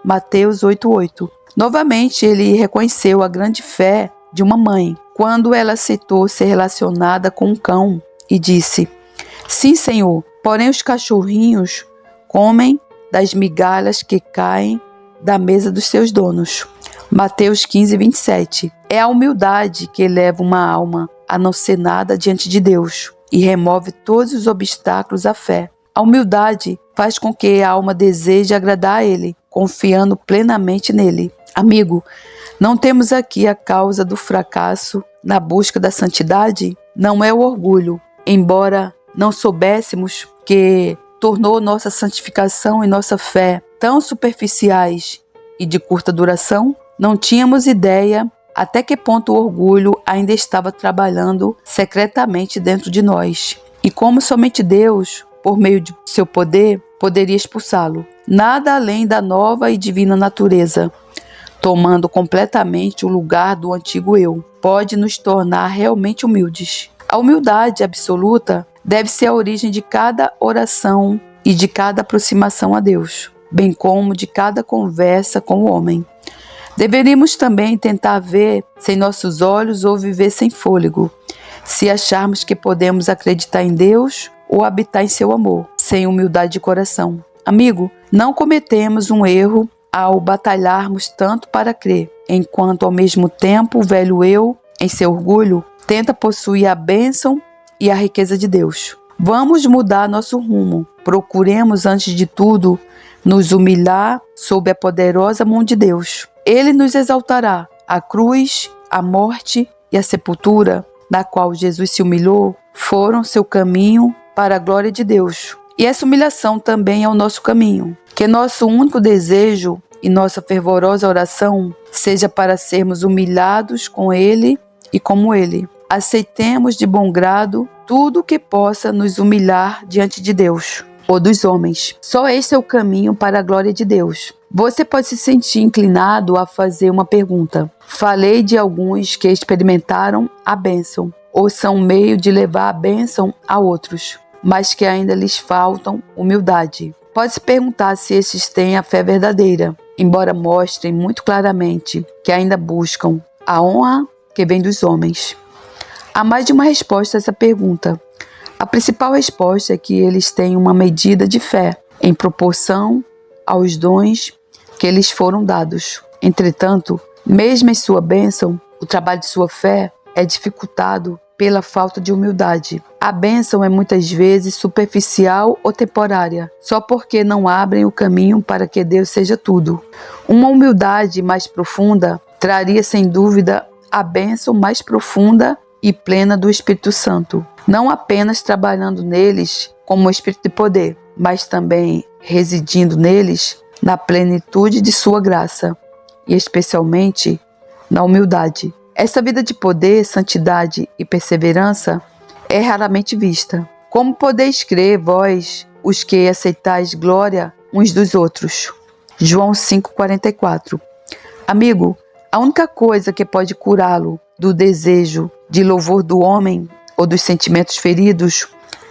Mateus 8:8. Novamente, ele reconheceu a grande fé de uma mãe, quando ela aceitou ser relacionada com um cão e disse: "Sim, Senhor, porém os cachorrinhos comem das migalhas que caem da mesa dos seus donos." Mateus 15:27. É a humildade que leva uma alma a não ser nada diante de Deus e remove todos os obstáculos à fé. A humildade faz com que a alma deseje agradar a Ele, confiando plenamente nele. Amigo, não temos aqui a causa do fracasso na busca da santidade? Não é o orgulho, embora não soubéssemos que tornou nossa santificação e nossa fé tão superficiais e de curta duração? Não tínhamos ideia até que ponto o orgulho ainda estava trabalhando secretamente dentro de nós. E como somente Deus, por meio de seu poder, poderia expulsá-lo. Nada além da nova e divina natureza, tomando completamente o lugar do antigo eu, pode nos tornar realmente humildes. A humildade absoluta deve ser a origem de cada oração e de cada aproximação a Deus, bem como de cada conversa com o homem. Deveríamos também tentar ver sem nossos olhos ou viver sem fôlego, se acharmos que podemos acreditar em Deus ou habitar em seu amor, sem humildade de coração. Amigo, não cometemos um erro ao batalharmos tanto para crer, enquanto ao mesmo tempo o velho eu, em seu orgulho, tenta possuir a bênção e a riqueza de Deus. Vamos mudar nosso rumo. Procuremos, antes de tudo, nos humilhar sob a poderosa mão de Deus. Ele nos exaltará. A cruz, a morte e a sepultura, na qual Jesus se humilhou, foram seu caminho para a glória de Deus. E essa humilhação também é o nosso caminho. Que nosso único desejo e nossa fervorosa oração seja para sermos humilhados com Ele e como Ele. Aceitemos de bom grado tudo que possa nos humilhar diante de Deus ou dos homens. Só este é o caminho para a glória de Deus. Você pode se sentir inclinado a fazer uma pergunta. Falei de alguns que experimentaram a bênção, ou são meio de levar a bênção a outros, mas que ainda lhes faltam humildade. Pode se perguntar se estes têm a fé verdadeira. embora mostrem muito claramente que ainda buscam a honra que vem dos homens. Há mais de uma resposta a essa pergunta. A principal resposta é que eles têm uma medida de fé em proporção aos dons que lhes foram dados. Entretanto, mesmo em sua bênção, o trabalho de sua fé é dificultado pela falta de humildade. A bênção é muitas vezes superficial ou temporária, só porque não abrem o caminho para que Deus seja tudo. Uma humildade mais profunda traria sem dúvida a bênção mais profunda e plena do Espírito Santo, não apenas trabalhando neles como o Espírito de poder, mas também residindo neles na plenitude de sua graça, e especialmente na humildade. Essa vida de poder, santidade e perseverança é raramente vista. Como podeis crer, vós, os que aceitais glória uns dos outros? João 5,44. Amigo, a única coisa que pode curá-lo do desejo de louvor do homem ou dos sentimentos feridos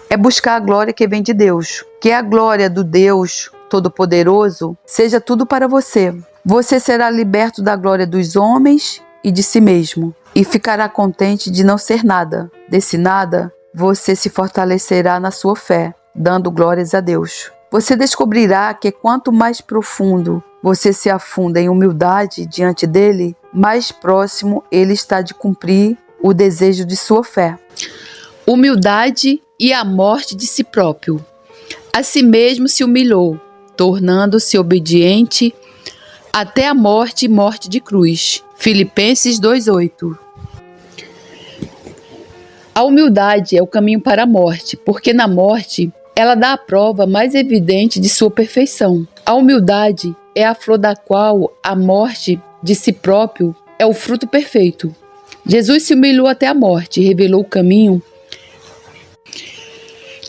é buscar a glória que vem de Deus. Que a glória do Deus Todo-Poderoso seja tudo para você. Você será liberto da glória dos homens e de si mesmo, e ficará contente de não ser nada. Desse nada, você se fortalecerá na sua fé, dando glórias a Deus. Você descobrirá que quanto mais profundo você se afunda em humildade diante dele, mais próximo ele está de cumprir o desejo de sua fé. Humildade e a morte de si próprio. A si mesmo se humilhou, tornando-se obediente até a morte e morte de cruz. Filipenses 2,8. A humildade é o caminho para a morte, porque na morte ela dá a prova mais evidente de sua perfeição. A humildade é a flor da qual a morte de si próprio é o fruto perfeito. Jesus se humilhou até a morte e revelou o caminho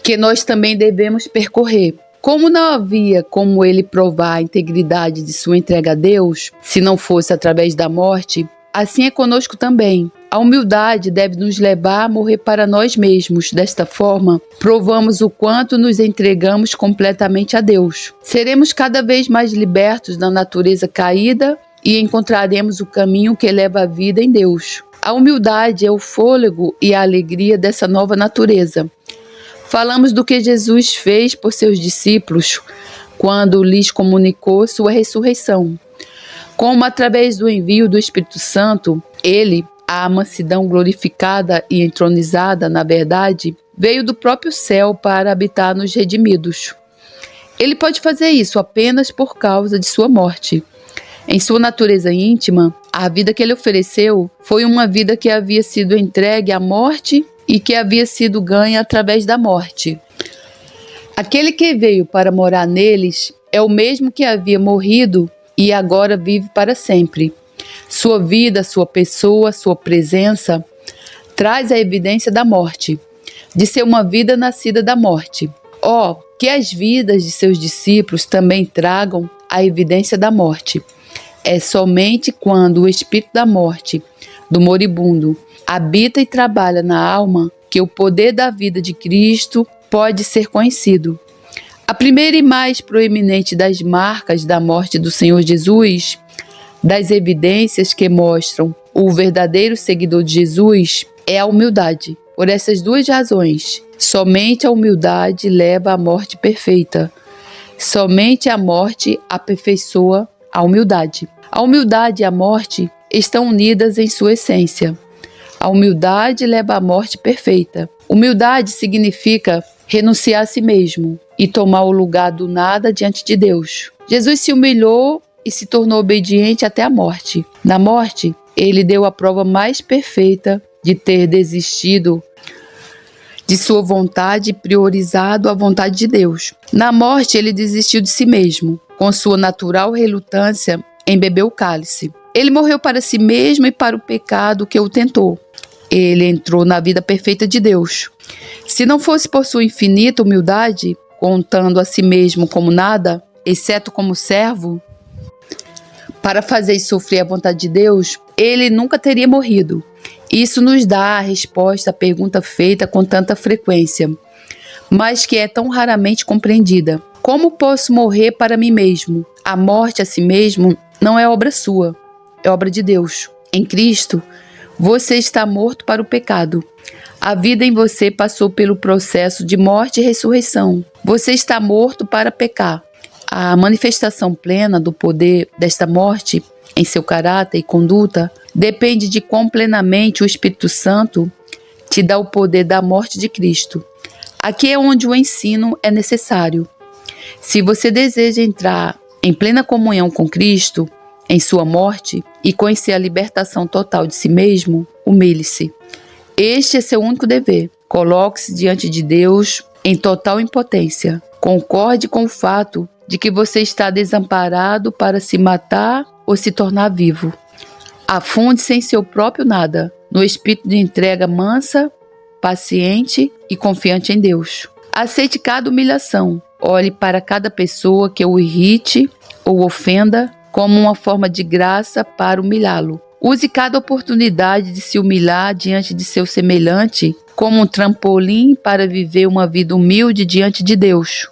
que nós também devemos percorrer. Como não havia como ele provar a integridade de sua entrega a Deus, se não fosse através da morte, assim é conosco também. A humildade deve nos levar a morrer para nós mesmos. Desta forma, provamos o quanto nos entregamos completamente a Deus. Seremos cada vez mais libertos da natureza caída e encontraremos o caminho que leva à vida em Deus. A humildade é o fôlego e a alegria dessa nova natureza. Falamos do que Jesus fez por seus discípulos quando lhes comunicou sua ressurreição. Como através do envio do Espírito Santo, ele, a mansidão glorificada e entronizada, na verdade, veio do próprio céu para habitar nos redimidos. Ele pode fazer isso apenas por causa de sua morte. Em sua natureza íntima, a vida que ele ofereceu foi uma vida que havia sido entregue à morte e que havia sido ganha através da morte. Aquele que veio para morar neles é o mesmo que havia morrido e agora vive para sempre. Sua vida, sua pessoa, sua presença traz a evidência da morte, de ser uma vida nascida da morte. Que as vidas de seus discípulos também tragam a evidência da morte. É somente quando o espírito da morte, do moribundo, habita e trabalha na alma que o poder da vida de Cristo pode ser conhecido. A primeira e mais proeminente das marcas da morte do Senhor Jesus, das evidências que mostram o verdadeiro seguidor de Jesus, é a humildade. Por essas duas razões, somente a humildade leva à morte perfeita. Somente a morte aperfeiçoa a humildade. A humildade e a morte estão unidas em sua essência. A humildade leva à morte perfeita. Humildade significa renunciar a si mesmo e tomar o lugar do nada diante de Deus. Jesus se humilhou e se tornou obediente até a morte. Na morte, ele deu a prova mais perfeita de ter desistido de sua vontade e priorizado a vontade de Deus. Na morte, ele desistiu de si mesmo. Com sua natural relutância, embebeu o cálice. Ele morreu para si mesmo e para o pecado que o tentou. Ele entrou na vida perfeita de Deus. Se não fosse por sua infinita humildade, contando a si mesmo como nada, exceto como servo, para fazer sofrer a vontade de Deus, ele nunca teria morrido. Isso nos dá a resposta à pergunta feita com tanta frequência, mas que é tão raramente compreendida. Como posso morrer para mim mesmo? A morte a si mesmo não é obra sua, é obra de Deus. Em Cristo, você está morto para o pecado. A vida em você passou pelo processo de morte e ressurreição. Você está morto para pecar. A manifestação plena do poder desta morte em seu caráter e conduta depende de quão plenamente o Espírito Santo te dá o poder da morte de Cristo. Aqui é onde o ensino é necessário. Se você deseja entrar em plena comunhão com Cristo, em sua morte, e conhecer a libertação total de si mesmo, humilhe-se. Este é seu único dever. Coloque-se diante de Deus em total impotência. Concorde com o fato de que você está desamparado para se matar ou se tornar vivo. Afunde-se em seu próprio nada, no espírito de entrega mansa, paciente e confiante em Deus. Aceite cada humilhação. Olhe para cada pessoa que o irrite ou ofenda como uma forma de graça para humilhá-lo. Use cada oportunidade de se humilhar diante de seu semelhante como um trampolim para viver uma vida humilde diante de Deus.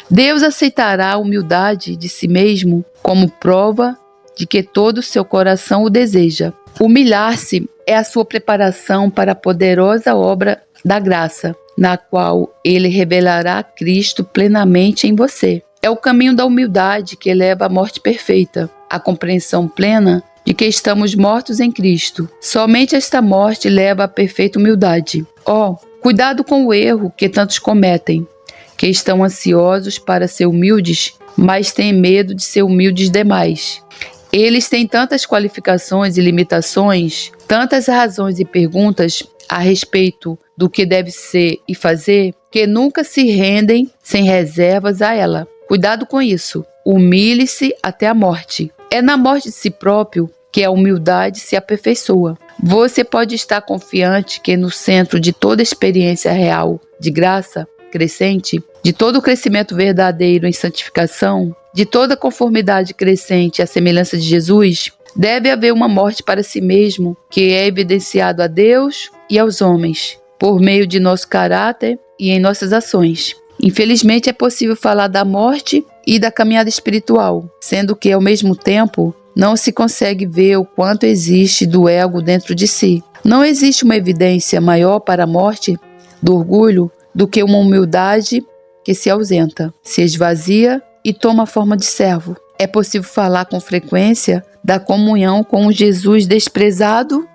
Deus aceitará a humildade de si mesmo como prova de que todo o seu coração o deseja. Humilhar-se é a sua preparação para a poderosa obra da graça, na qual Ele revelará Cristo plenamente em você. É o caminho da humildade que leva à morte perfeita, a compreensão plena de que estamos mortos em Cristo. Somente esta morte leva à perfeita humildade. Cuidado com o erro que tantos cometem, que estão ansiosos para ser humildes, mas têm medo de ser humildes demais. Eles têm tantas qualificações e limitações, tantas razões e perguntas a respeito do que deve ser e fazer, que nunca se rendem sem reservas a ela. Cuidado com isso. Humilhe-se até a morte. É na morte de si próprio que a humildade se aperfeiçoa. Você pode estar confiante que no centro de toda experiência real de graça crescente, de todo o crescimento verdadeiro em santificação, de toda conformidade crescente à semelhança de Jesus, deve haver uma morte para si mesmo, que é evidenciado a Deus e aos homens, por meio de nosso caráter e em nossas ações. Infelizmente, é possível falar da morte e da caminhada espiritual, sendo que, ao mesmo tempo, não se consegue ver o quanto existe do ego dentro de si. Não existe uma evidência maior para a morte do orgulho do que uma humildade que se ausenta, se esvazia e toma a forma de servo. É possível falar com frequência da comunhão com o Jesus desprezado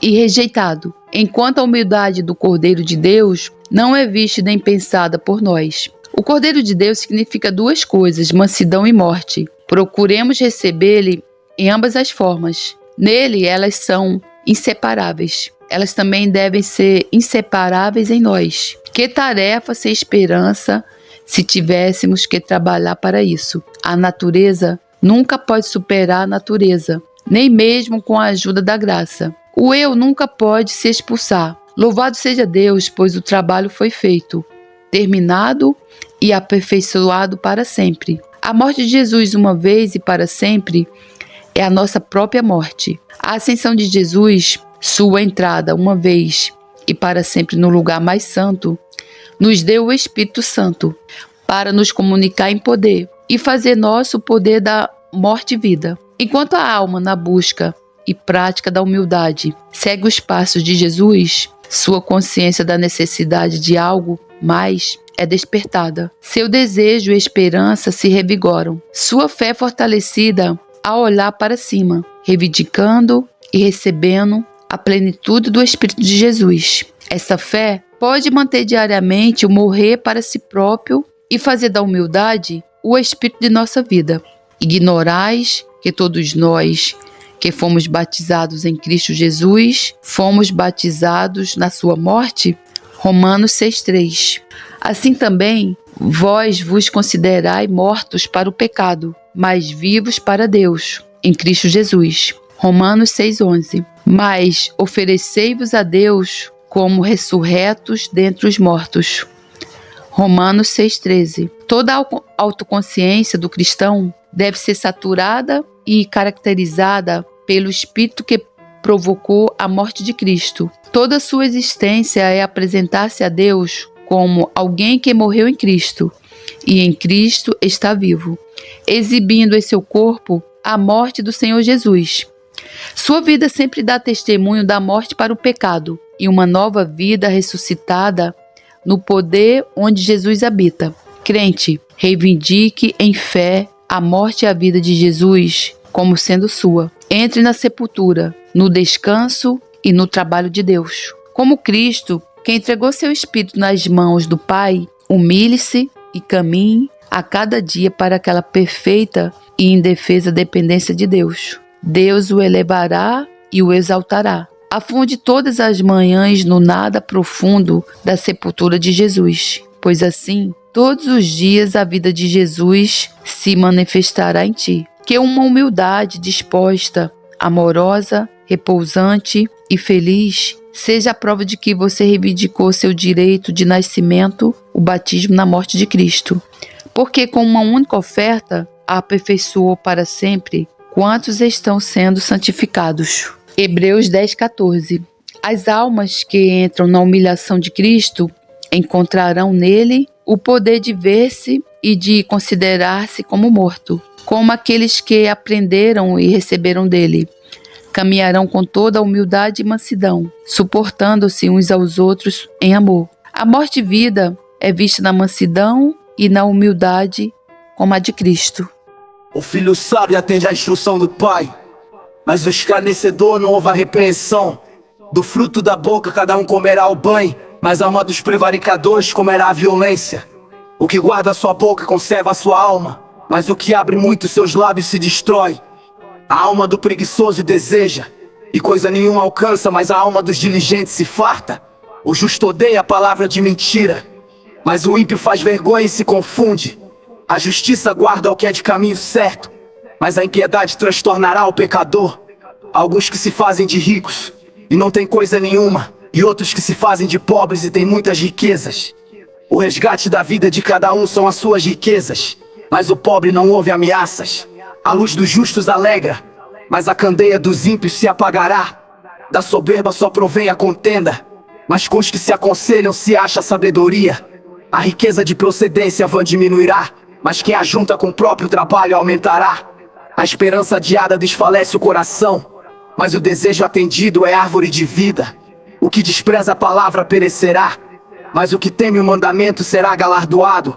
e rejeitado, enquanto a humildade do Cordeiro de Deus não é vista nem pensada por nós. O Cordeiro de Deus significa duas coisas, mansidão e morte. Procuremos recebê-lo em ambas as formas. Nele, elas são inseparáveis. Elas também devem ser inseparáveis em nós. Que tarefa sem esperança se tivéssemos que trabalhar para isso. A natureza nunca pode superar a natureza, nem mesmo com a ajuda da graça. O eu nunca pode se expulsar. Louvado seja Deus, pois o trabalho foi feito, terminado e aperfeiçoado para sempre. A morte de Jesus uma vez e para sempre é a nossa própria morte. A ascensão de Jesus, sua entrada uma vez e para sempre no lugar mais santo, nos deu o Espírito Santo para nos comunicar em poder e fazer nosso o poder da morte e vida. Enquanto a alma, na busca e prática da humildade, segue os passos de Jesus, sua consciência da necessidade de algo mais é despertada. Seu desejo e esperança se revigoram. Sua fé é fortalecida ao olhar para cima, reivindicando e recebendo a plenitude do Espírito de Jesus. Essa fé pode manter diariamente o morrer para si próprio e fazer da humildade o espírito de nossa vida. Ignorais que todos nós que fomos batizados em Cristo Jesus, fomos batizados na sua morte? Romanos 6,3. Assim também, vós vos considerai mortos para o pecado, mas vivos para Deus, em Cristo Jesus. Romanos 6,11. Mas oferecei-vos a Deus como ressurretos dentre os mortos. Romanos 6,13. Toda a autoconsciência do cristão deve ser saturada e caracterizada pelo Espírito que provocou a morte de Cristo. Toda sua existência é apresentar-se a Deus como alguém que morreu em Cristo e em Cristo está vivo, exibindo em seu corpo a morte do Senhor Jesus. Sua vida sempre dá testemunho da morte para o pecado e uma nova vida ressuscitada no poder onde Jesus habita. Crente, reivindique em fé a morte e a vida de Jesus como sendo sua. Entre na sepultura, no descanso e no trabalho de Deus. Como Cristo, que entregou seu espírito nas mãos do Pai, humilhe-se e caminhe a cada dia para aquela perfeita e indefesa dependência de Deus. Deus o elevará e o exaltará. Afunde todas as manhãs no nada profundo da sepultura de Jesus, pois assim, todos os dias a vida de Jesus se manifestará em ti. Que uma humildade disposta, amorosa, repousante e feliz seja a prova de que você reivindicou seu direito de nascimento, o batismo na morte de Cristo. Porque com uma única oferta, a aperfeiçoou para sempre quantos estão sendo santificados. Hebreus 10:14. As almas que entram na humilhação de Cristo encontrarão nele o poder de ver-se e de considerar-se como morto, como aqueles que aprenderam e receberam dele. Caminharão com toda a humildade e mansidão, suportando-se uns aos outros em amor. A morte e vida é vista na mansidão e na humildade como a de Cristo. O filho sábio atende à instrução do pai, mas o escarnecedor não ouve a repreensão. Do fruto da boca cada um comerá o bem, mas a alma dos prevaricadores comerá a violência. O que guarda a sua boca conserva a sua alma, mas o que abre muito seus lábios se destrói. A alma do preguiçoso deseja, e coisa nenhuma alcança, mas a alma dos diligentes se farta. O justo odeia a palavra de mentira, mas o ímpio faz vergonha e se confunde. A justiça guarda o que é de caminho certo, mas a impiedade transtornará o pecador. Alguns que se fazem de ricos e não têm coisa nenhuma, e outros que se fazem de pobres e têm muitas riquezas. O resgate da vida de cada um são as suas riquezas, mas o pobre não ouve ameaças. A luz dos justos alegra, mas a candeia dos ímpios se apagará. Da soberba só provém a contenda, mas com os que se aconselham se acha sabedoria. A riqueza de procedência vã diminuirá, mas quem ajunta com o próprio trabalho aumentará. A esperança adiada desfalece o coração, mas o desejo atendido é árvore de vida. O que despreza a palavra perecerá, mas o que teme o mandamento será galardoado.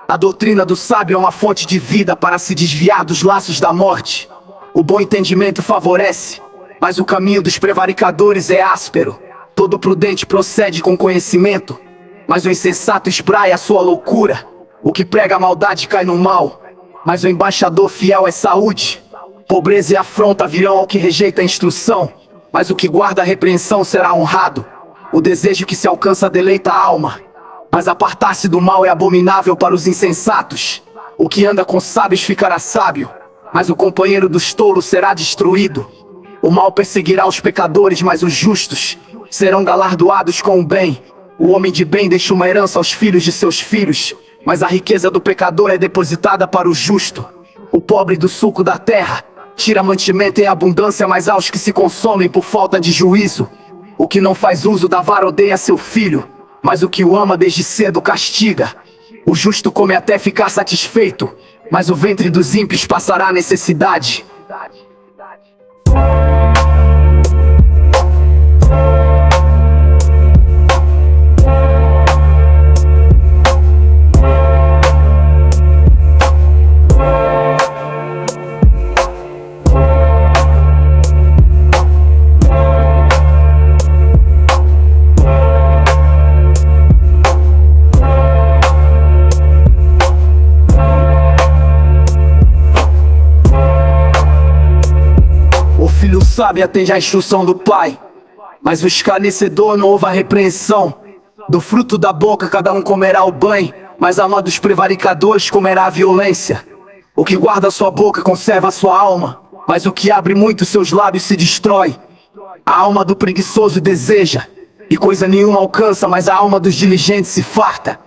A doutrina do sábio é uma fonte de vida para se desviar dos laços da morte. O bom entendimento favorece, mas o caminho dos prevaricadores é áspero. Todo prudente procede com conhecimento, mas o insensato espraia a sua loucura. O que prega a maldade cai no mal, mas o embaixador fiel é saúde. Pobreza e afronta virão ao que rejeita a instrução, mas o que guarda a repreensão será honrado. O desejo que se alcança deleita a alma, mas apartar-se do mal é abominável para os insensatos. O que anda com sábios ficará sábio, mas o companheiro dos tolos será destruído. O mal perseguirá os pecadores, mas os justos serão galardoados com o bem. O homem de bem deixa uma herança aos filhos de seus filhos, mas a riqueza do pecador é depositada para o justo. O pobre do suco da terra tira mantimento em abundância, mas aos que se consomem por falta de juízo. O que não faz uso da vara odeia seu filho, mas o que o ama desde cedo castiga. O justo come até ficar satisfeito, mas o ventre dos ímpios passará necessidade. Sabe, atende à instrução do pai, mas o escarnecedor não ouve a repreensão. Do fruto da boca cada um comerá o bem, mas a alma dos prevaricadores comerá a violência. O que guarda sua boca conserva a sua alma, mas o que abre muito seus lábios se destrói. A alma do preguiçoso deseja, e coisa nenhuma alcança, mas a alma dos diligentes se farta.